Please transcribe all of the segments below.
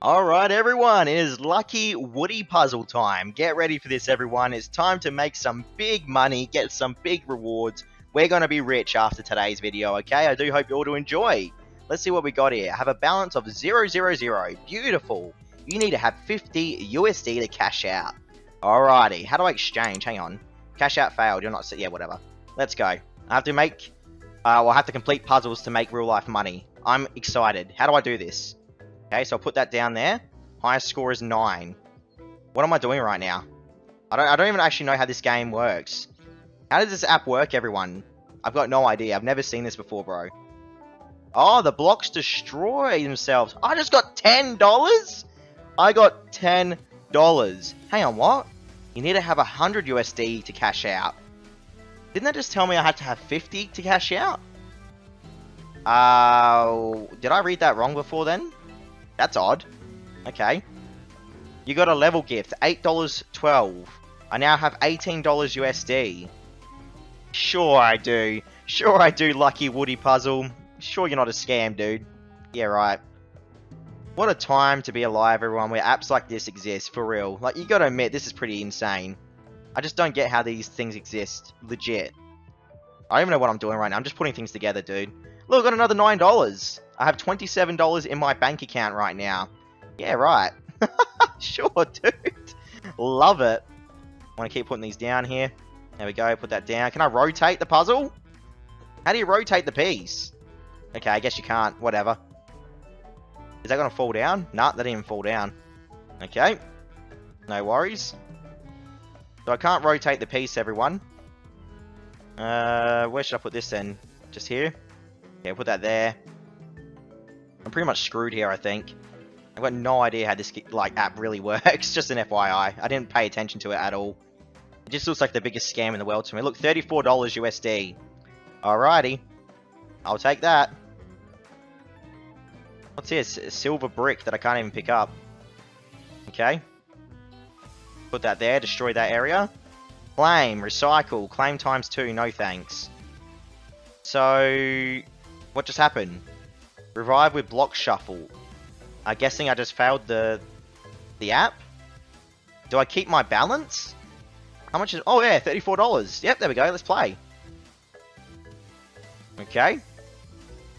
Alright everyone, it is Lucky Woody puzzle time. Get ready for this everyone, it's time to make some big money, get some big rewards. We're going to be rich after today's video, okay? I do hope you all do enjoy. Let's see what we got here. I have a balance of 000, beautiful. You need to have 50 USD to cash out. Alrighty, how do I exchange? Hang on. Cash out failed, you're not, yeah, whatever. Let's go. I have to make, I have to complete puzzles to make real life money. I'm excited. How do I do this? Okay, so I'll put that down there. Highest score is 9. What am I doing right now? I don't even actually know how this game works. How does this app work, everyone? I've got no idea. I've never seen this before, bro. Oh, the blocks destroy themselves. I just got $10? I got $10. Hang on, what? You need to have 100 USD to cash out. Didn't that just tell me I had to have 50 to cash out? Did I read that wrong before then? That's odd. Okay. You got a level gift, $8.12. I now have $18 USD. Sure I do. Sure I do, Lucky Woody puzzle. Sure you're not a scam, dude. Yeah, right. What a time to be alive, everyone, where apps like this exist, for real. Like, you gotta admit, this is pretty insane. I just don't get how these things exist. Legit. I don't even know what I'm doing right now. I'm just putting things together, dude. Look, I got another $9. I have $27 in my bank account right now. Yeah, right. Sure, dude. Love it. I want to keep putting these down here. There we go, put that down. Can I rotate the puzzle? How do you rotate the piece? Okay, I guess you can't. Whatever. Is that going to fall down? Nah, that didn't even fall down. Okay. No worries. So I can't rotate the piece, everyone. Where should I put this then? Just here? Yeah, put that there. I'm pretty much screwed here, I think. I've got no idea how this app really works. Just an FYI. I didn't pay attention to it at all. It just looks like the biggest scam in the world to me. Look, $34 USD. Alrighty. I'll take that. What's this? A silver brick that I can't even pick up. Okay. Put that there. Destroy that area. Claim. Recycle. Claim times 2. No thanks. So, what just happened? Revive with block shuffle. I'm guessing I just failed the app. Do I keep my balance? How much is... Oh yeah, $34. Yep, there we go. Let's play. Okay.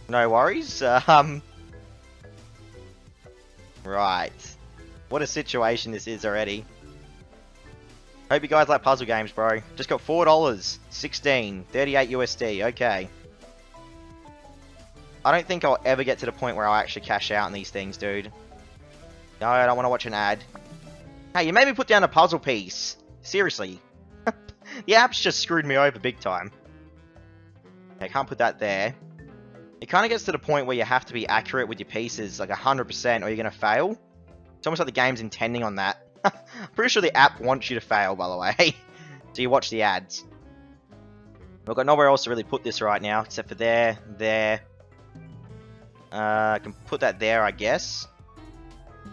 No worries. Right. What a situation this is already. Hope you guys like puzzle games, bro. Just got $4. 16. 38 USD. Okay. I don't think I'll ever get to the point where I'll actually cash out on these things, dude. No, I don't want to watch an ad. Hey, you made me put down a puzzle piece. Seriously. The app's just screwed me over big time. Okay, I can't put that there. It kind of gets to the point where you have to be accurate with your pieces, like 100%, or you're going to fail. It's almost like the game's intending on that. I'm pretty sure the app wants you to fail, by the way. So you watch the ads. I've got nowhere else to really put this right now, except for there, there. I can put that there, I guess.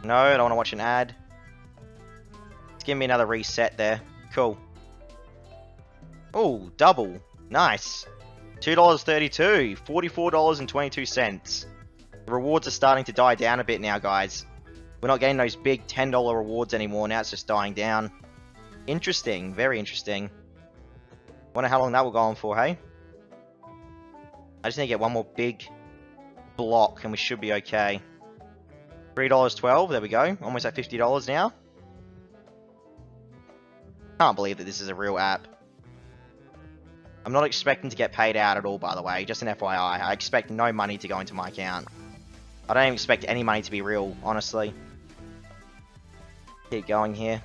No, I don't want to watch an ad. Let's give me another reset there. Cool. Oh, double. Nice. $2.32. $44.22. The rewards are starting to die down a bit now, guys. We're not getting those big $10 rewards anymore. Now it's just dying down. Interesting. Very interesting. Wonder how long that will go on for, hey? I just need to get one more big block and we should be okay. $3.12, there we go. Almost at $50 now. Can't believe that this is a real app. I'm not expecting to get paid out at all, by the way. Just an FYI. I expect no money to go into my account. I don't even expect any money to be real, honestly. Keep going here.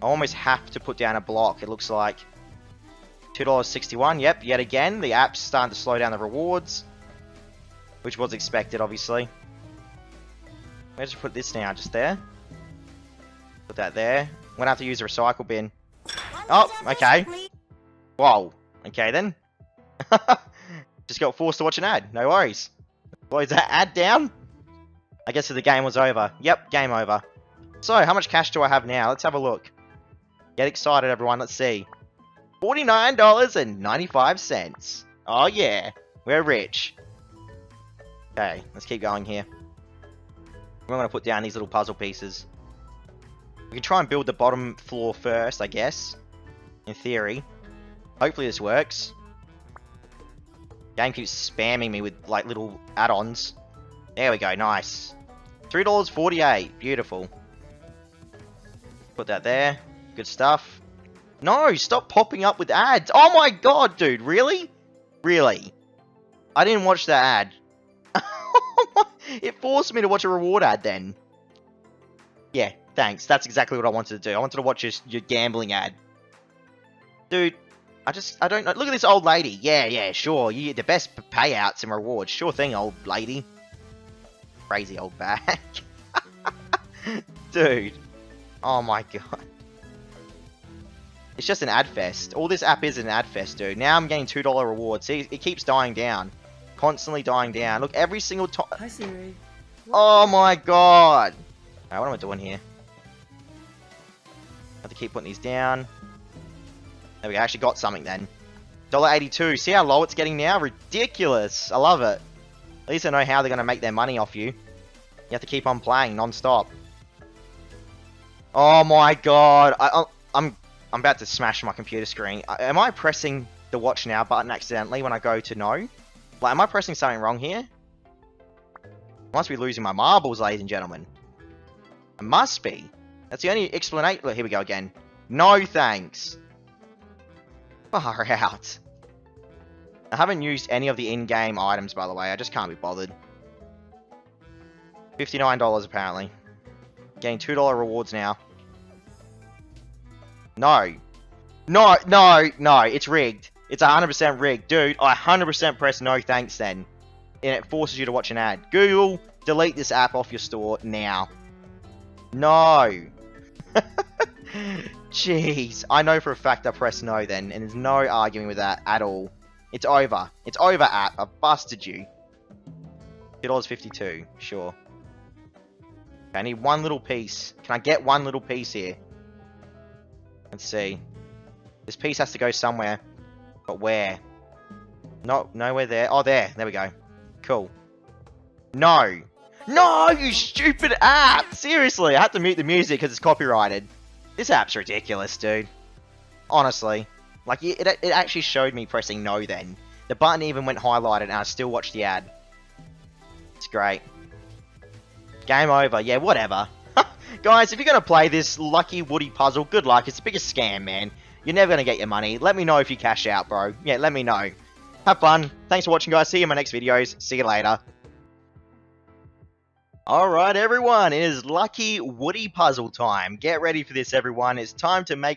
I almost have to put down a block, it looks like. $2.61, yep, yet again. The app's starting to slow down the rewards. Which was expected, obviously. Where'd you put this now? Just there? Put that there. I'm gonna have to use a recycle bin. Oh, okay. Whoa. Okay, then. Just got forced to watch an ad. No worries. Close that ad down. I guess the game was over. Yep, game over. So, how much cash do I have now? Let's have a look. Get excited, everyone. Let's see. $49.95. Oh, yeah. We're rich. Okay, let's keep going here. We're going to put down these little puzzle pieces. We can try and build the bottom floor first, I guess. In theory. Hopefully this works. Game keeps spamming me with, like, little add-ons. There we go, nice. $3.48, beautiful. Put that there. Good stuff. No, stop popping up with ads. Oh my god, dude, really? Really? I didn't watch that ad. It forced me to watch a reward ad then. Yeah, thanks. That's exactly what I wanted to do. I wanted to watch your gambling ad. Dude, I don't know. Look at this old lady. Yeah, sure. You get the best payouts and rewards. Sure thing, old lady. Crazy old bag. Dude. Oh my god. It's just an ad fest. All this app is an ad fest, dude. Now I'm getting $2 rewards. See, it keeps dying down. Constantly dying down. Look, every single time. Hi, Siri. Oh my god. Alright, what am I doing here? Have to keep putting these down. There we go. I actually got something then. $1.82. See how low it's getting now? Ridiculous. I love it. At least I know how they're going to make their money off you. You have to keep on playing non-stop. Oh my god. I'm about to smash my computer screen. Am I pressing the watch now button accidentally when I go to no? Like, am I pressing something wrong here? I must be losing my marbles, ladies and gentlemen. I must be. That's the only explanation. Look, here we go again. No thanks. Far out. I haven't used any of the in-game items, by the way. I just can't be bothered. $59 apparently. Getting $2 rewards now. No. No. It's rigged. It's 100% rigged. Dude, I 100% press no thanks then. And it forces you to watch an ad. Google, delete this app off your store now. No. Jeez. I know for a fact I pressed no then. And there's no arguing with that at all. It's over. It's over, app. I've busted you. $2.52. Sure. Okay, I need one little piece. Can I get one little piece here? Let's see. This piece has to go somewhere. But where? No, nowhere there. Oh, there. There we go. Cool. No. No, you stupid app! Seriously, I had to mute the music because it's copyrighted. This app's ridiculous, dude. Honestly. Like, it actually showed me pressing no then. The button even went highlighted and I still watched the ad. It's great. Game over. Yeah, whatever. Guys, if you're going to play this Lucky Woody puzzle, good luck. It's the biggest scam, man. You're never going to get your money. Let me know if you cash out, bro. Yeah, let me know. Have fun. Thanks for watching, guys. See you in my next videos. See you later. Alright, everyone. It is Lucky Woody puzzle time. Get ready for this, everyone. It's time to make